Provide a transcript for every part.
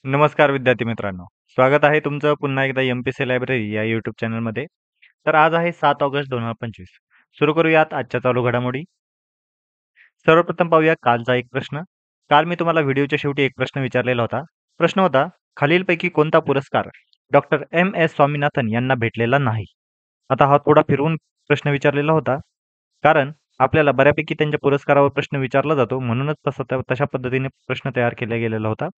नमस्कार विद्यार्थी मित्रांनो. स्वागत आहे तुमचं पुन्हा एकदा एम-पी-सी लायब्ररी या यूट्यूब चॅनलमध्ये. तर आज आहे 7 ऑगस्ट 2025. सुरू करूयात आजच्या चालू घडामोडी. सर्वप्रथम पाहूया कालचा एक प्रश्न. काल मी तुम्हाला व्हिडिओच्या शेवटी एक प्रश्न विचारलेला होता. प्रश्न होता, खालीलपैकी कोणता पुरस्कार डॉक्टर एम.एस. स्वामीनाथन यांना भेटलेला नाही? आता हा थोडा फिरवून प्रश्न विचारलेला होता. कारण आपल्याला बऱ्यापैकी त्यांच्या पुरस्कारावर प्रश्न विचारला जातो, म्हणूनच तशा पद्धतीने प्रश्न तयार केला गेलेला होता.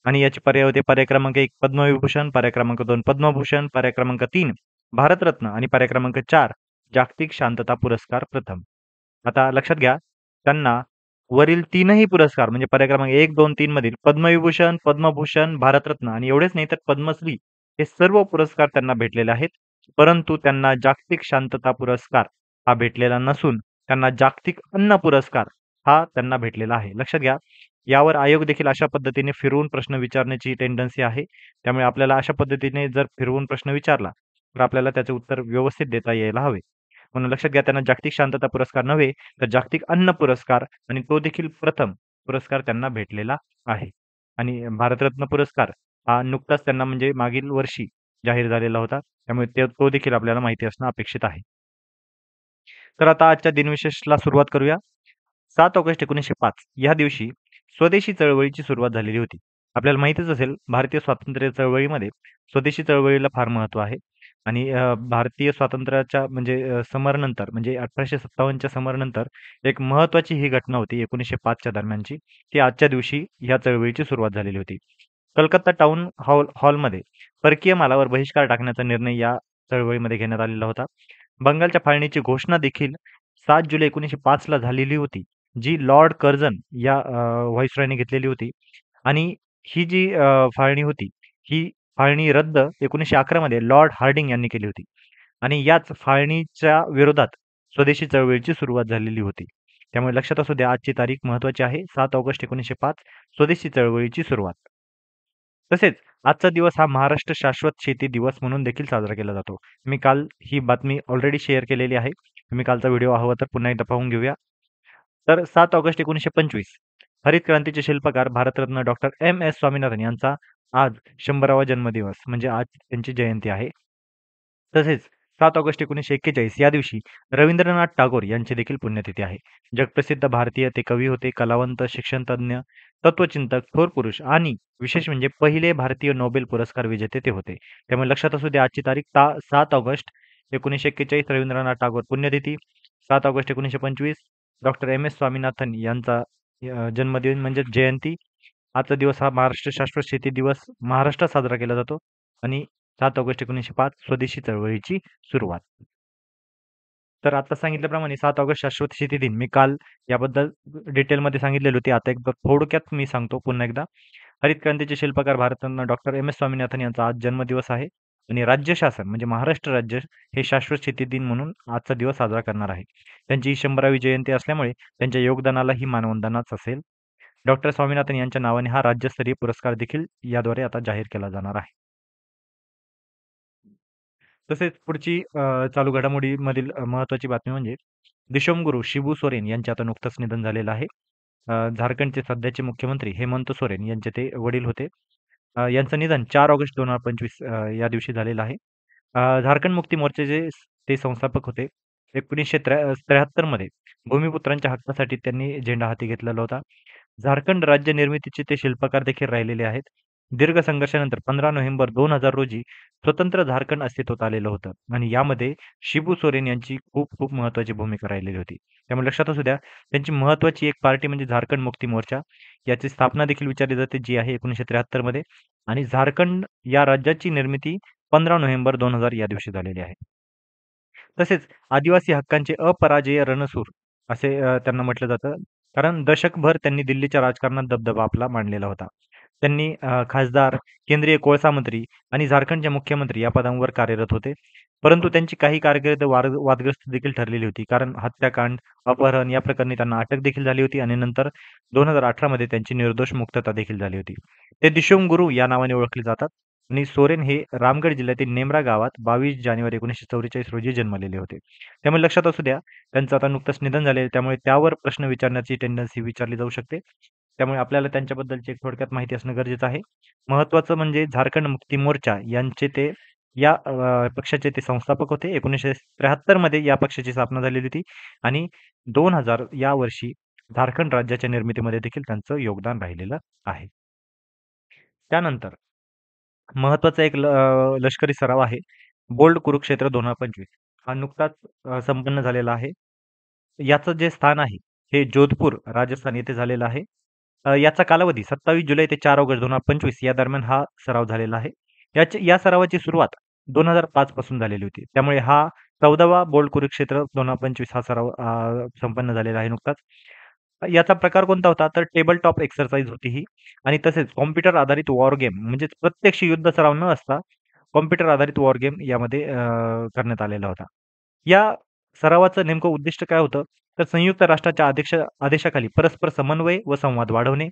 आणि याचे पर्याय होते पर्याय क्रमांक 1 पद्मविभूषण, पर्याय क्रमांक 2 पद्मभूषण, पर्याय क्रमांक 3 भारतरत्न आणि पर्याय क्रमांक 4 जागतिक शांतता पुरस्कार प्रथम. आता लक्षात घ्या, त्यांना वरील तीनही पुरस्कार म्हणजे पर्याय क्रमांक 1, 2, 3 मधील पद्मविभूषण, पद्मभूषण, भारतरत्न आणि एवढेच नाही तर पद्मश्री हे सर्व पुरस्कार त्यांना भेटलेले आहेत. परंतु त्यांना जागतिक शांतता पुरस्कार हा भेटलेला नसून त्यांना जागतिक अन्न पुरस्कार हा त्यांना भेटलेला आहे. लक्षात घ्या, यावर आयोग देखील अशा पद्धतीने फिरवून प्रश्न विचारण्याची टेंडन्सी आहे. त्यामुळे आपल्याला अशा पद्धतीने जर फिरवून प्रश्न विचारला, तर आपल्याला त्याचे उत्तर व्यवस्थित देता यायला हवे. म्हणून लक्षात घ्या, त्यांना जागतिक शांतता पुरस्कार नव्हे, तर जागतिक अन्न पुरस्कार आणि तो देखील प्रथम पुरस्कार त्यांना भेटलेला आहे. आणि भारतरत्न पुरस्कार हा नुकताच त्यांना म्हणजे मागील वर्षी जाहीर झालेला होता. त्यामुळे तो देखील आपल्याला माहिती असणं अपेक्षित आहे. तर आता आजच्या दिनविशेषला सुरुवात करूया. 7 ऑगस्ट 1905 या दिवशी स्वदेशी चळवळीची सुरुवात झालेली होती. आपल्याला माहितीच असेल, भारतीय स्वातंत्र्य चळवळीमध्ये स्वदेशी चळवळीला फार महत्त्व आहे आणि भारतीय स्वातंत्र्याच्या म्हणजे समरनंतर म्हणजे 1857च्या समरनंतर एक महत्त्वाची ही घटना होती 1905च्या दरम्यानची. ती आजच्या दिवशी ह्या चळवळीची सुरुवात झालेली होती. कलकत्ता टाउन हॉलमध्ये परकीय मालावर बहिष्कार टाकण्याचा निर्णय या चळवळीमध्ये घेण्यात आलेला होता. बंगालच्या फाळणीची घोषणा देखील 7 जुलै 1905 ला झालेली होती, जी लॉर्ड कर्झन या व्हाईसरॉयने घेतलेली होती आणि ही जी फाळणी होती, ही फाळणी रद्द 1911 मध्ये लॉर्ड हार्डिंग यांनी केली होती आणि याच फाळणीच्या विरोधात स्वदेशी चळवळीची सुरुवात झालेली होती. त्यामुळे लक्षात असू द्या, आजची तारीख महत्त्वाची आहे. 7 ऑगस्ट 1905 स्वदेशी चळवळीची सुरुवात. तसेच आजचा दिवस हा महाराष्ट्र शाश्वत शेती दिवस म्हणून देखील साजरा केला जातो. मी काल ही बातमी ऑलरेडी शेअर केलेली आहे. तुम्ही कालचा व्हिडिओ हवा तर पुन्हा एकदा पाहून घेऊया. तर 7 ऑगस्ट 1925 हरित क्रांतीचे शिल्पकार भारतरत्न डॉक्टर एम.एस. स्वामीनाथन यांचा आज 100वा जन्मदिवस म्हणजे आज त्यांची जयंती आहे. तसेच 7 ऑगस्ट 1941 या दिवशी रवींद्रनाथ टागोर यांची देखील पुण्यतिथी आहे. जगप्रसिद्ध भारतीय ते कवी होते, कलावंत, शिक्षणतज्ञ, तत्वचिंतक, थोर पुरुष आणि विशेष म्हणजे पहिले भारतीय नोबेल पुरस्कार विजेते ते होते. त्यामुळे लक्षात असू द्या, आजची तारीख 7 ऑगस्ट 1941 रवींद्रनाथ टागोर पुण्यतिथी, 7 ऑगस्ट 1925 डॉक्टर एम.एस. स्वामीनाथन यांचा जन्मदिन म्हणजे जयंती. आजचा दिवस हा महाराष्ट्र शाश्वत शेती दिवस महाराष्ट्रात साजरा केला जातो आणि 7 ऑगस्ट 1905 स्वदेशी चळवळीची सुरुवात. तर आता सांगितल्याप्रमाणे 7 ऑगस्ट शाश्वत शेती दिन मी काल याबद्दल डिटेलमध्ये सांगितलेली होती. आता एकदा थोडक्यात मी सांगतो पुन्हा एकदा. हरित क्रांतीचे शिल्पकार भारतरत्न डॉक्टर एम.एस. स्वामीनाथन यांचा आज जन्मदिवस आहे आणि राज्य शासन म्हणजे महाराष्ट्र राज्य हे शाश्वत शेती दिन म्हणून आजचा दिवस साजरा करणार आहे. त्यांची ही 100वी जयंती असल्यामुळे त्यांच्या योगदानाला ही मानवंदनाच असेल. डॉक्टर स्वामीनाथन यांच्या नावाने हा राज्यस्तरीय पुरस्कार देखील याद्वारे आता जाहीर केला जाणार आहे. तसेच पुढची चालू घडामोडीमधील महत्त्वाची बातमी म्हणजे दिशोमगुरू शिबू सोरेन यांचे आता नुकतंच निधन झालेलं आहे. झारखंडचे सध्याचे मुख्यमंत्री हेमंत सोरेन यांचे ते वडील होते. यांचं निधन 4 ऑगस्ट 2025 या दिवशी झालेलं आहे. झारखंड मुक्ती मोर्चाचे ते संस्थापक होते. 1973 मध्ये भूमिपुत्रांच्या हक्कासाठी त्यांनी झेंडा हाती घेतलेला होता. झारखंड राज्य निर्मितीचे ते शिल्पकार देखील राहिलेले आहेत. दीर्घ संघर्षानंतर 15 नोव्हेंबर 2000 रोजी स्वतंत्र झारखंड अस्तित्वात आलेलं होतं आणि यामध्ये शिबू सोरेन यांची खूप खूप महत्त्वाची भूमिका राहिलेली होती. त्यामुळे लक्षात असू द्या, त्यांची महत्त्वाची एक पार्टी म्हणजे झारखंड मुक्ती मोर्चा. याची स्थापना देखील विचारली जाते, जी आहे 1973 मध्ये आणि झारखंड या राज्याची निर्मिती 15 नोव्हेंबर 2000 या दिवशी झालेली आहे. तसेच आदिवासी हक्कांचे अपराजेय रणसूर असे त्यांना म्हटलं जातं. कारण दशकभर त्यांनी दिल्लीच्या राजकारणात दबदबा आपला मांडलेला होता. त्यांनी खासदार, केंद्रीय कोळसा मंत्री आणि झारखंडचे मुख्यमंत्री या पदांवर कार्यरत होते. परंतु त्यांची काही कारकीर्द वादग्रस्त देखील ठरलेली होती. कारण हत्याकांड, अपहरण या प्रकरणी त्यांना अटक देखील झाली होती आणि नंतर 2018 मध्ये त्यांची निर्दोष मुक्तता देखील झाली होती. ते दिशोम गुरु या नावाने ओळखले जातात आणि सोरेन हे रामगड जिल्ह्यातील नेमरा गावात 22 जानेवारी 1944 रोजी जन्मलेले होते. त्यामुळे लक्षात असू द्या, त्यांचं आता नुकतंच निधन झाले त्यामुळे त्यावर प्रश्न विचारण्याची टेंडन्सी विचारली जाऊ शकते. त्यामुळे आपल्याला त्यांच्याबद्दलची एक थोडक्यात माहिती असणं गरजेचं आहे. महत्त्वाचं म्हणजे झारखंड मुक्ती मोर्चा यांचे ते या पक्षाचे ते संस्थापक होते. 1973 मध्ये या पक्षाची स्थापना झालेली होती आणि 2000 या वर्षी झारखंड राज्याच्या निर्मितीमध्ये देखील त्यांचं योगदान राहिलेलं आहे. त्यानंतर महत्त्वाचा एक लष्करी सराव आहे. बोल्ड कुरुक्षेत्र 2025 हा नुकताच संपन्न झालेला आहे. याचं जे स्थान आहे, हे जोधपूर, राजस्थान येथे झालेलं आहे. याचा कालावधी 27 जुलै ते 4 ऑगस्ट 2025 या दरम्यान हा सराव झालेला आहे. या सरावाची सुरुवात 2005 पासून झालेली होती. त्यामुळे हा 14वा बोल्ड कुरुक्षेत्र 2025 हा सराव संपन्न झालेला आहे नुकताच. याचा प्रकार कोणता होता? तर टेबल टॉप एक्सरसाइज होती ही आणि तसेच कॉम्प्युटर आधारित वॉर गेम म्हणजेच प्रत्यक्ष युद्ध सराव न असता कॉम्प्युटर आधारित वॉर गेम यामध्ये करण्यात आलेला होता. या सरावाचं नेमकं उद्दिष्ट काय होतं? तर संयुक्त राष्ट्राच्या आदेशाखाली परस्पर समन्वय व संवाद वाढवणे.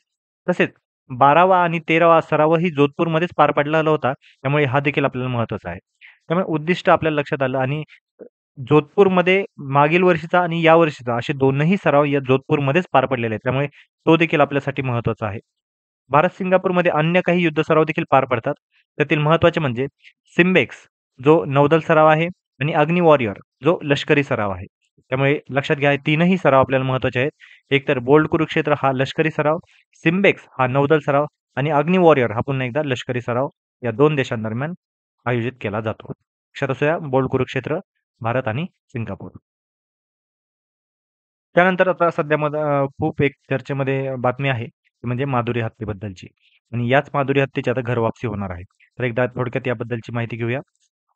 तसेच 12वा आणि 13वा सरावही जोधपूरमध्येच पार पडलेला होता. त्यामुळे हा देखील आपल्याला महत्त्वाचा आहे. त्यामुळे उद्दिष्ट आपल्या लक्षात आलं आणि जोधपूरमध्ये मागील वर्षीचा आणि या वर्षीचा असे दोनही सराव या जोधपूरमध्येच पार पडलेले आहेत. त्यामुळे तो देखील आपल्यासाठी महत्त्वाचा आहे. भारत सिंगापूरमध्ये अन्य काही युद्ध सराव देखील पार पडतात. त्यातील महत्त्वाचे म्हणजे सिम्बेक्स जो नौदल सराव आहे आणि अग्नी वॉरियर जो लष्करी सराव आहे. त्यामुळे लक्षात घ्या, हे तीनही सराव आपल्याला महत्त्वाचे आहेत. एकतर बोल्ड कुरुक्षेत्र हा लष्करी सराव, सिम्बेक्स हा नौदल सराव आणि अग्नी वॉरियर हा पुन्हा एकदा लष्करी सराव या 2 देशांदरम्यान आयोजित केला जातो. लक्षात असू द्या बोल्ड कुरुक्षेत्र, भारत आणि सिंगापूर. त्यानंतर आता सध्या खूप एक चर्चेमध्ये बातमी आहे, ती म्हणजे माधुरी हत्येबद्दलची आणि याच माधुरी हत्येची आता घरवापसी होणार आहे. तर एकदा थोडक्यात याबद्दलची माहिती घेऊया.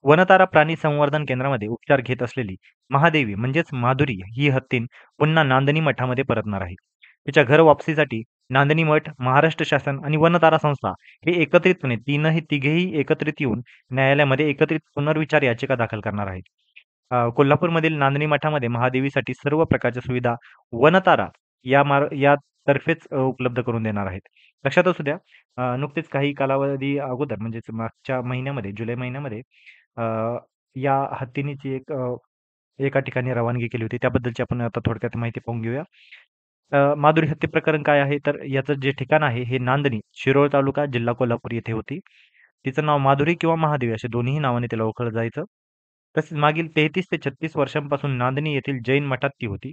वनतारा प्राणी संवर्धन केंद्रामध्ये उपचार घेत असलेली महादेवी म्हणजेच माधुरी ही हत्तीन पुन्हा नांदणी मठामध्ये परतणार आहे. तिच्या घर वापसीसाठी नांदणी मठ, महाराष्ट्र शासन आणि वनतारा संस्था हे एकत्रितपणे तिघेही एकत्रित येऊन न्यायालयामध्ये एकत्रित पुनर्विचार याचिका दाखल करणार आहेत. कोल्हापूरमधील नांदणी मठामध्ये महादेवीसाठी सर्व प्रकारच्या सुविधा वनतारा या तर्फेच उपलब्ध करून देणार आहेत. लक्षात असू द्या, नुकतेच काही कालावधी अगोदर म्हणजेच मागच्या महिन्यामध्ये जुलै महिन्यामध्ये अ, या हत्तीनीची एका ठिकाणी रवानगी केली होती. त्याबद्दलची आपण आता थोडक्यात माहिती पाहून घेऊया. माधुरी हत्या प्रकरण काय आहे? तर याचं जे ठिकाण आहे हे नांदणी, शिरोळ तालुका, जिल्हा कोल्हापूर येथे होती. तिचं नाव माधुरी किंवा महादेवी अशा दोन्ही नावाने तिला ओळखलं जायचं. तसेच मागील 33 ते 36 वर्षांपासून नांदणी येथील जैन मठात ती होती.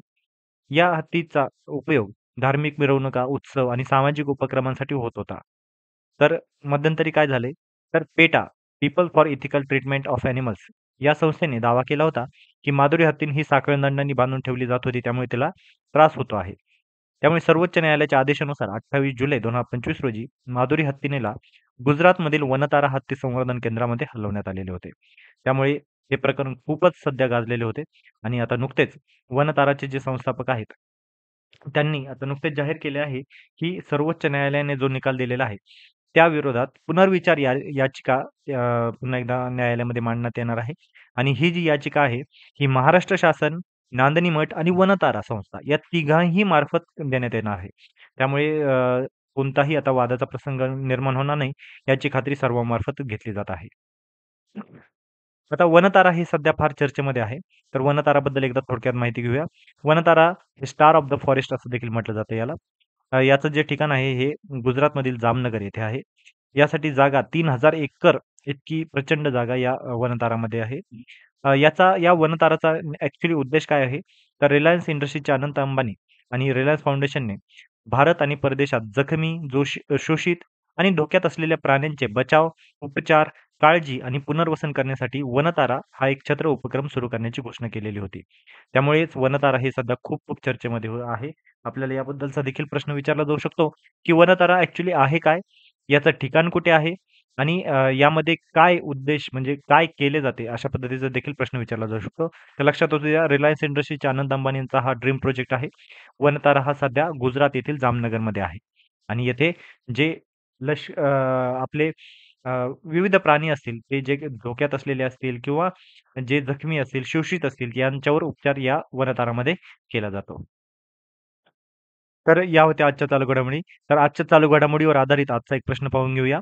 या हत्तीचा उपयोग धार्मिक मिरवणुका, उत्सव आणि सामाजिक उपक्रमांसाठी होत होता. तर मध्यंतरी काय झाले? तर PETA, people for ethical treatment of animals या संस्थेने दावा केला होता, की माधुरी हत्तीन ही साखळदंडांनी बांधून ठेवली जात होती, त्यामुळे तिला त्रास होतो आहे. त्यामुळे सर्वोच्च न्यायालयाच्या आदेशानुसार 28 जुलै 2025 रोजी माधुरी हत्तीनेला गुजरातमधील वनतारा हत्ती संवर्धन केंद्रामध्ये हलवण्यात आलेले होते. त्यामुळे हे प्रकरण खूपच सध्या गाजलेले होते आणि आता नुकतेच वनताराचे जे संस्थापक आहेत, त्यांनी आता नुकतेच जाहीर केले आहे, की सर्वोच्च न्यायालयाने जो निकाल दिलेला आहे, त्या विरोधात पुनर्विचार याचिका पुन्हा एकदा न्यायालयामध्ये मांडण्यात येणार आहे आणि ही जी याचिका आहे, ही महाराष्ट्र शासन, नांदणी मठ आणि वनतारा संस्था या तिघांही मार्फत देण्यात येणार आहे. त्यामुळे कोणताही आता वादाचा प्रसंग निर्माण होणार नाही, याची खात्री सर्वांमार्फत घेतली जात आहे. आता वनतारा हे सध्या फार चर्चेमध्ये आहे. तर वनताराबद्दल एकदा थोडक्यात माहिती घेऊया. वनतारा हे स्टार ऑफ द फॉरेस्ट असं देखील म्हटलं जातं याला. याचं जे ठिकाण आहे हे गुजरातमधील जामनगर येथे आहे. यासाठी जागा 3000 एकर इतकी प्रचंड जागा या वनतारामध्ये आहे. या वनताराचा ॲक्चुअली उद्देश काय आहे? तर रिलायन्स इंडस्ट्रीजचे अनंत अंबानी आणि रिलायन्स फाउंडेशनने भारत आणि परदेशात जखमी, शोषित आणि धोक्यात असलेल्या प्राण्यांचे बचाव, उपचार, काळजी आणि पुनर्वसन करण्यासाठी वनतारा हा एक छत्र उपक्रम सुरू करण्याची घोषणा केलेली होती. त्यामुळेच वनतारा हे सध्या खूप चर्चेमध्ये आहे. आपल्याला याबद्दलचा देखील प्रश्न विचारला जाऊ शकतो, की वनतारा ॲक्चुअली आहे काय? याचं ठिकाण कुठे आहे? आणि यामध्ये काय उद्देश म्हणजे काय केले जाते? अशा पद्धतीचा देखील प्रश्न विचारला जाऊ शकतो. तर लक्षात असू द्या रिलायन्स इंडस्ट्रीजच्या आनंद अंबानींचा हा ड्रीम प्रोजेक्ट आहे. वनतारा हा सध्या गुजरात येथील जामनगरमध्ये आहे आणि येथे जे आपले अ, विविध प्राणी असतील, ते जे धोक्यात असलेले असतील किंवा जे जखमी असतील, शोषित असतील, यांच्यावर उपचार या वनतारामध्ये केला जातो. तर या होत्या आजच्या चालू घडामोडी. तर आजच्या चालू घडामोडीवर आधारित आजचा एक प्रश्न पाहून घेऊया.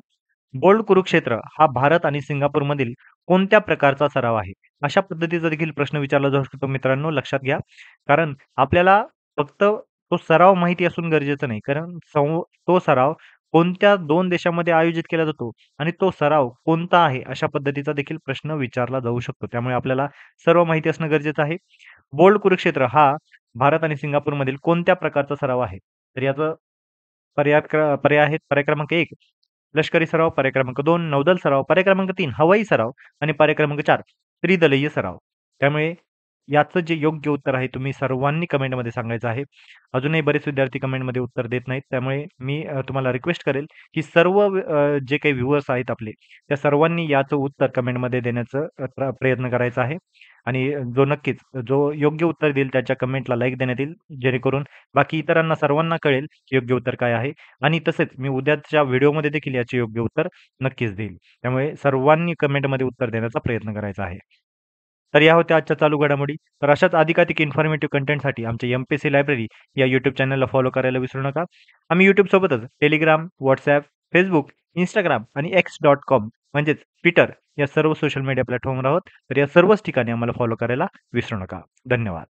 बोल्ड कुरुक्षेत्र हा भारत आणि सिंगापूरमधील कोणत्या प्रकारचा सराव आहे? अशा पद्धतीचा देखील प्रश्न विचारला जाऊ शकतो मित्रांनो, लक्षात घ्या. कारण आपल्याला फक्त तो सराव माहिती असून गरजेचं नाही. कारण तो सराव कोणत्या 2 देशामध्ये आयोजित केला जातो आणि तो सराव कोणता आहे, अशा पद्धतीचा देखील प्रश्न विचारला जाऊ शकतो. त्यामुळे आपल्याला सर्व माहिती असणं गरजेचं आहे. बोल्ड कुरुक्षेत्र हा भारत आणि सिंगापूरमधील कोणत्या प्रकारचा सराव आहे? तर याचं पर्याय आहेत. पर्याय क्रमांक 1 लष्करी सराव, पर्याय क्रमांक 2 नौदल सराव, पर्याय क्रमांक 3 हवाई सराव आणि पर्याय क्रमांक 4 त्रिदलीय सराव. त्यामुळे याचं जे योग्य उत्तर आहे तुम्ही सर्वांनी कमेंटमध्ये सांगायचं आहे. अजूनही बरेच विद्यार्थी कमेंटमध्ये उत्तर देत नाहीत. त्यामुळे मी तुम्हाला रिक्वेस्ट करेल, की सर्व जे काही व्ह्यूअर्स आहेत आपले, त्या सर्वांनी याचं उत्तर कमेंटमध्ये देण्याचं प्रयत्न करायचा आहे. आणि जो योग्य उत्तर देईल त्याच्या कमेंटला लाईक देण्यात येईल. जेणेकरून बाकी इतरांना सर्वांना कळेल, की योग्य उत्तर काय आहे. आणि तसेच मी उद्याच्या व्हिडिओमध्ये देखील याचे योग्य उत्तर नक्कीच देईल. त्यामुळे सर्वांनी कमेंटमध्ये उत्तर देण्याचा प्रयत्न करायचा आहे. तर या होत्या आजच्या चालू घडामोडी. तर अशाच अधिकाधिक इन्फॉर्मेटिव्ह कंटेंटसाठी आमच्या एम-पी-एस-सी लायब्ररी या YouTube चॅनलला फॉलो करायला विसरू नका. आम्ही YouTube सोबतच Telegram, WhatsApp, Facebook, Instagram आणि X.com म्हणजेच Twitter या सर्व सोशल मीडिया प्लॅटफॉर्मवर आहोत. तर या सर्वच ठिकाणी आम्हाला फॉलो करायला विसरू नका. धन्यवाद.